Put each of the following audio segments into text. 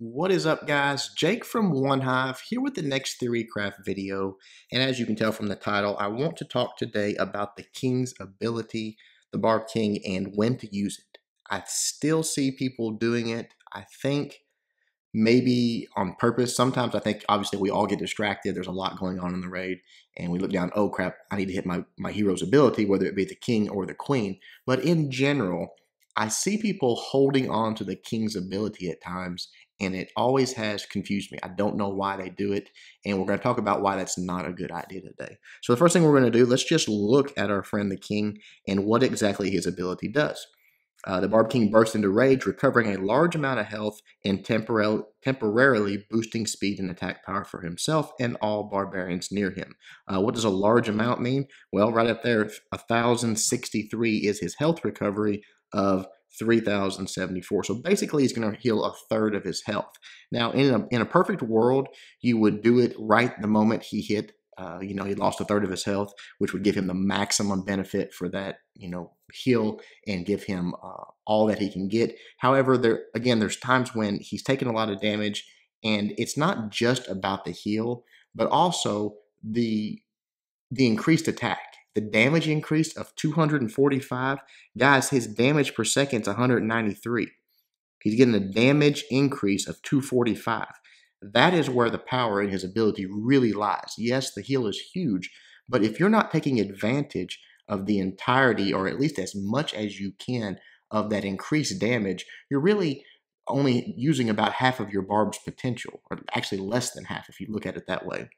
What is up, guys? Jake from One Hive here with the next Theorycraft video. And as you can tell from the title, I want to talk today about the King's ability, the Barb King, and when to use it. I still see people doing it. I think maybe on purpose. Sometimes I think obviously we all get distracted. There's a lot going on in the raid and we look down, oh crap, I need to hit my hero's ability, whether it be the king or the queen. But in general, I see people holding on to the king's ability at times, and it always has confused me. I don't know why they do it, and we're going to talk about why that's not a good idea today. So the first thing we're going to do, let's just look at our friend the king and what exactly his ability does. The Barb King bursts into rage, recovering a large amount of health and temporarily boosting speed and attack power for himself and all barbarians near him. What does a large amount mean? Well, right up there, 1,063 is his health recovery of 3,074. So basically, he's going to heal a third of his health. Now, in a perfect world, you would do it right the moment he hit. He lost a third of his health, which would give him the maximum benefit for that, heal and give him all that he can get. However, there's times when he's taken a lot of damage, and it's not just about the heal, but also the increased attack. The damage increase of 245, guys, his damage per second is 193. He's getting a damage increase of 245. That is where the power in his ability really lies. Yes, the heal is huge, but if you're not taking advantage of the entirety, or at least as much as you can, of that increased damage, you're really only using about half of your Barb's potential, or actually less than half if you look at it that way.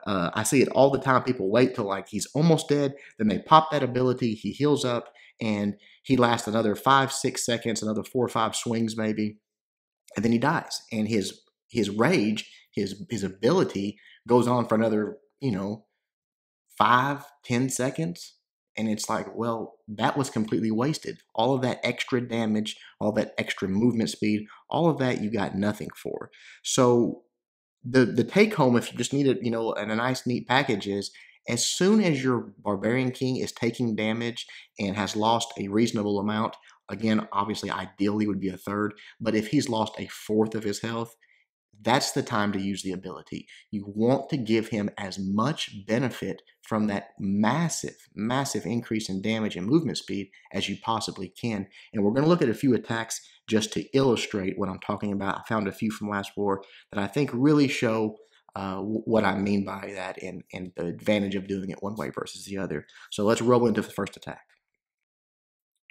I see it all the time. People wait till like he's almost dead, then they pop that ability, he heals up, and he lasts another 5-6 seconds, another 4 or 5 swings maybe, and then he dies. And his rage, his ability goes on for another 5-10 seconds, and it's like, well, that was completely wasted. All of that extra damage, all that extra movement speed, all of that you got nothing for. So the take home, if you just need it, and a nice neat package, is as soon as your Barbarian King is taking damage and has lost a reasonable amount, again, obviously ideally would be a third, but if he's lost a fourth of his health, that's the time to use the ability. You want to give him as much benefit from that massive, massive increase in damage and movement speed as you possibly can. And we're going to look at a few attacks just to illustrate what I'm talking about. I found a few from last war that I think really show what I mean by that and the advantage of doing it one way versus the other. So let's roll into the first attack.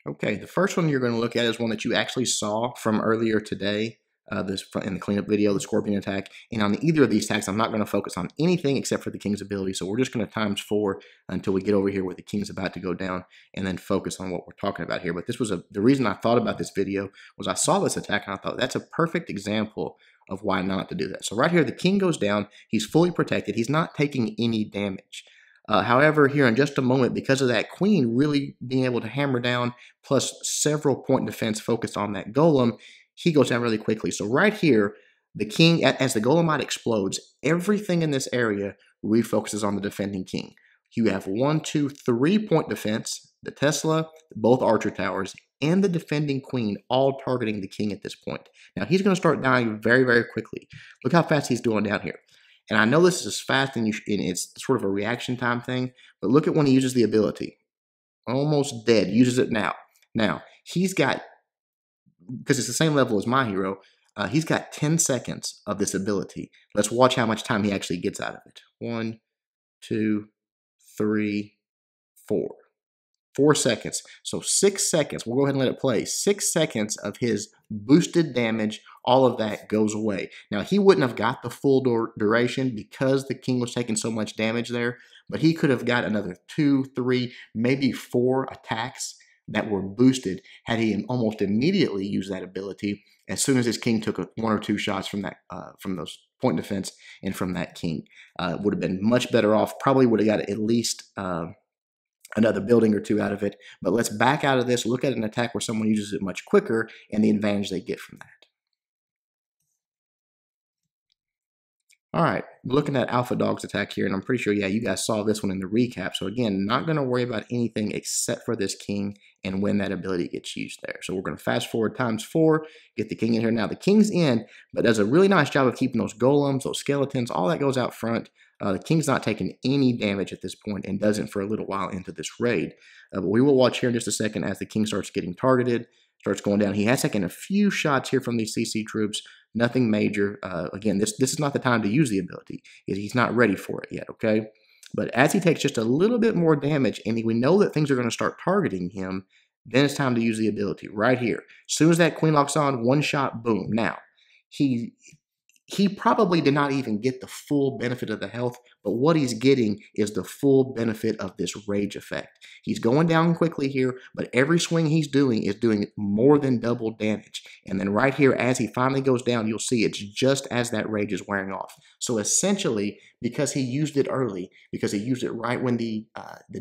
Okay, the first one you're going to look at is one that you actually saw from earlier today. This in the cleanup video, the Scorpion attack. And on either of these attacks, I'm not going to focus on anything except for the King's ability. So we're just going to ×4 until we get over here where the King's about to go down, and then focus on what we're talking about here. But this was the reason I thought about this video was I saw this attack and I thought that's a perfect example of why not to do that. So right here, the King goes down. He's fully protected. He's not taking any damage. However, here in just a moment, because of that Queen really being able to hammer down, plus several point defense focused on that Golem, he goes down really quickly. So right here, the King, as the Golemite explodes, everything in this area refocuses on the defending King. You have 1, 2, 3 point defense, the Tesla, both Archer Towers, and the defending Queen all targeting the King at this point. Now, he's going to start dying very, very quickly. Look how fast he's doing down here. And I know this is fast and it's sort of a reaction time thing, but look at when he uses the ability. Almost dead. Uses it now. Now, he's got, because it's the same level as my hero, he's got 10 seconds of this ability. Let's watch how much time he actually gets out of it. 1, 2, 3, 4. 4 seconds. So 6 seconds. We'll go ahead and let it play. 6 seconds of his boosted damage, all of that goes away. Now, he wouldn't have got the full duration because the King was taking so much damage there, but he could have got another 2, 3, maybe 4 attacks that were boosted had he almost immediately used that ability as soon as his King took 1 or 2 shots from that from those point defense and from that King. Would have been much better off. Probably would have got at least another building or 2 out of it. But let's back out of this, look at an attack where someone uses it much quicker and the advantage they get from that. All right, looking at Alpha Dog's attack here, and I'm pretty sure, yeah, you guys saw this one in the recap. So again, not going to worry about anything except for this King and when that ability gets used there. So we're going to fast forward ×4, get the king in here. Now the king's in, but does a really nice job of keeping those golems, those skeletons, all that goes out front. The king's not taking any damage at this point and doesn't for a little while into this raid. But we will watch here in just a second as the king starts getting targeted, starts going down. He has taken a few shots here from these CC troops, nothing major. Again, this is not the time to use the ability. He's not ready for it yet, okay? But as he takes just a little bit more damage, and we know that things are going to start targeting him, then it's time to use the ability right here. As soon as that queen locks on, one shot, boom. Now, he probably did not even get the full benefit of the health, but what he's getting is the full benefit of this rage effect. He's going down quickly here, but every swing he's doing is doing more than double damage. And then right here, as he finally goes down, you'll see it's just as that rage is wearing off. So essentially, because he used it early, because he used it right when the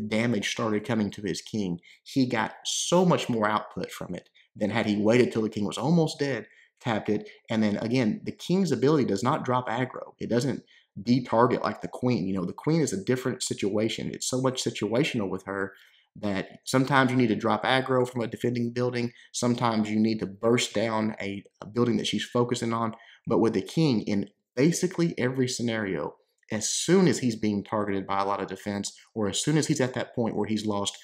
damage started coming to his king, he got so much more output from it than had he waited till the king was almost dead, tapped it, and then again, the king's ability does not drop aggro. It doesn't de-target like the queen. You know, the queen is a different situation. It's so much situational with her that sometimes you need to drop aggro from a defending building. Sometimes you need to burst down a building that she's focusing on. But with the king, in basically every scenario, as soon as he's being targeted by a lot of defense, or as soon as he's at that point where he's lost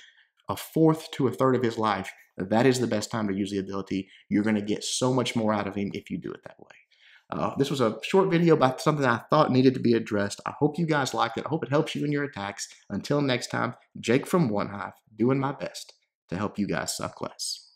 a fourth to a third of his life, that is the best time to use the ability. You're going to get so much more out of him if you do it that way. This was a short video about something I thought needed to be addressed. I hope you guys liked it. I hope it helps you in your attacks. Until next time, Jake from One Hive, doing my best to help you guys suck less.